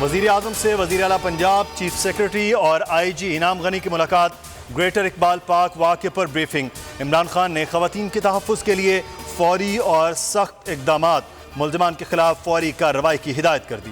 وزیر اعظم سے وزیر اعلیٰ پنجاب، چیف سیکرٹری اور آئی جی انعام غنی کی ملاقات، گریٹر اقبال پارک واقعے پر بریفنگ۔ عمران خان نے خواتین کے تحفظ کے لیے فوری اور سخت اقدامات، ملزمان کے خلاف فوری کارروائی کی ہدایت کر دی۔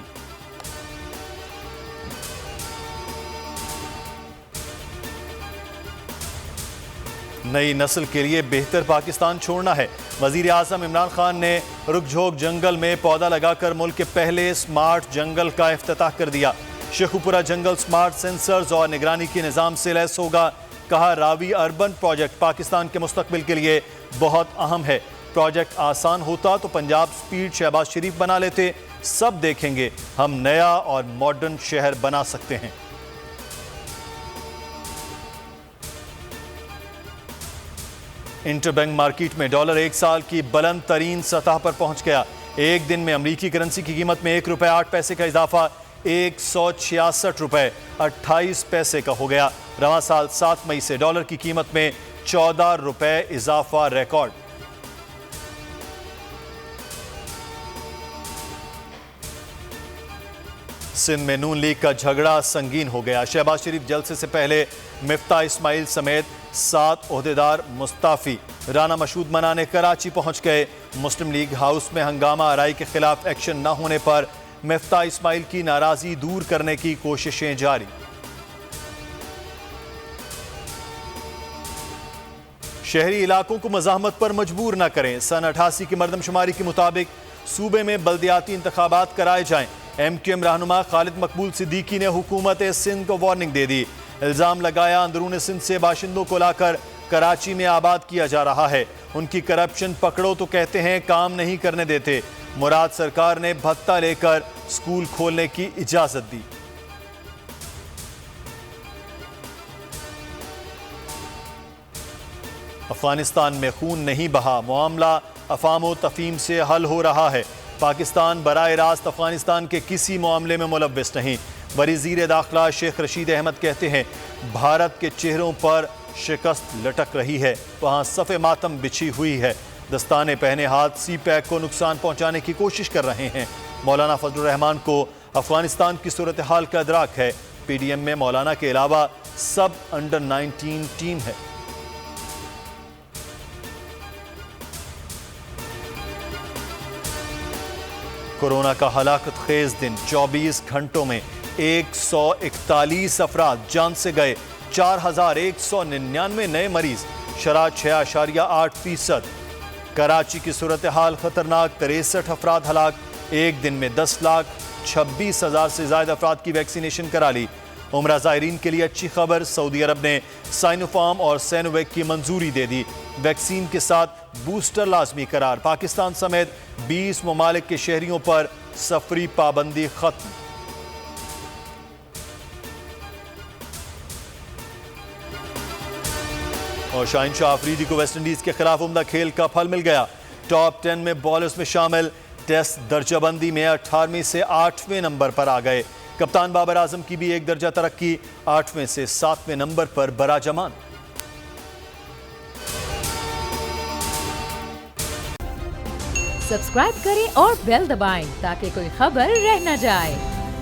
نئی نسل کے لیے بہتر پاکستان چھوڑنا ہے۔ وزیر اعظم عمران خان نے رک جھوک جنگل میں پودا لگا کر ملک کے پہلے سمارٹ جنگل کا افتتاح کر دیا۔ شیخوپورہ جنگل سمارٹ سینسرز اور نگرانی کے نظام سے لیس ہوگا۔ کہا راوی اربن پروجیکٹ پاکستان کے مستقبل کے لیے بہت اہم ہے۔ پروجیکٹ آسان ہوتا تو پنجاب سپیڈ شہباز شریف بنا لیتے۔ سب دیکھیں گے ہم نیا اور ماڈرن شہر بنا سکتے ہیں۔ انٹر بینک مارکیٹ میں ڈالر ایک سال کی بلند ترین سطح پر پہنچ گیا۔ ایک دن میں امریکی کرنسی کی قیمت میں 1 روپے 8 پیسے کا اضافہ 166 روپے 28 پیسے کا ہو گیا۔ رواں سال 7 مئی سے ڈالر کی قیمت میں 14 روپے اضافہ ریکارڈ۔ سندھ میں نون لیگ کا جھگڑا سنگین ہو گیا۔ شہباز شریف جلسے سے پہلے مفتاح اسماعیل سمیت 7 عہدیدار مستعفی۔ رانا مشہود منانے کراچی پہنچ گئے۔ مسلم لیگ ہاؤس میں ہنگامہ آرائی کے خلاف ایکشن نہ ہونے پر مفتاح اسماعیل کی ناراضی دور کرنے کی کوششیں جاری۔ شہری علاقوں کو مزاحمت پر مجبور نہ کریں۔ سن 88 کی مردم شماری کے مطابق صوبے میں بلدیاتی انتخابات کرائے جائیں۔ ایم کیو ایم رہنما خالد مقبول صدیقی نے حکومت سندھ کو وارننگ دے دی۔ الزام لگایا اندرون سندھ سے باشندوں کو لا کر کراچی میں آباد کیا جا رہا ہے۔ ان کی کرپشن پکڑو تو کہتے ہیں کام نہیں کرنے دیتے۔ مراد سرکار نے بھتہ لے کر سکول کھولنے کی اجازت دی۔ افغانستان میں خون نہیں بہا، معاملہ افام و تفہیم سے حل ہو رہا ہے۔ پاکستان براہ راست افغانستان کے کسی معاملے میں ملوث نہیں۔ وزیر داخلہ شیخ رشید احمد کہتے ہیں بھارت کے چہروں پر شکست لٹک رہی ہے، وہاں صف ماتم بچھی ہوئی ہے۔ دستانے پہنے ہاتھ سی پیک کو نقصان پہنچانے کی کوشش کر رہے ہیں۔ مولانا فضل الرحمان کو افغانستان کی صورتحال کا ادراک ہے۔ پی ڈی ایم میں مولانا کے علاوہ سب انڈر 19 ٹیم ہے۔ کورونا کا ہلاکت خیز دن، 24 گھنٹوں میں 141 افراد جان سے گئے، 4199 نئے مریض، شرح 6.8%۔ کراچی کی صورتحال خطرناک، 63 افراد ہلاک۔ ایک دن میں 10,26,000 سے زائد افراد کی ویکسینیشن کرا لی۔ عمرہ زائرین کے لیے اچھی خبر، سعودی عرب نے سائنو فارم اور سینوویک کی منظوری دے دی۔ ویکسین کے ساتھ بوسٹر لازمی قرار۔ پاکستان سمیت 20 ممالک کے شہریوں پر سفری پابندی ختم۔ اور شاہین شاہ افریدی کو ویسٹ انڈیز کے خلاف عمدہ کھیل کا پھل مل گیا۔ ٹاپ 10 میں بالرز میں شامل، ٹیسٹ درجہ بندی میں 18ویں سے 8ویں نمبر پر آ گئے۔ کپتان بابر اعظم کی بھی ایک درجہ ترقی، 8ویں سے 7ویں نمبر پر براجمان۔ سبسکرائب کریں اور بیل دبائیں تاکہ کوئی خبر رہ نہ جائے۔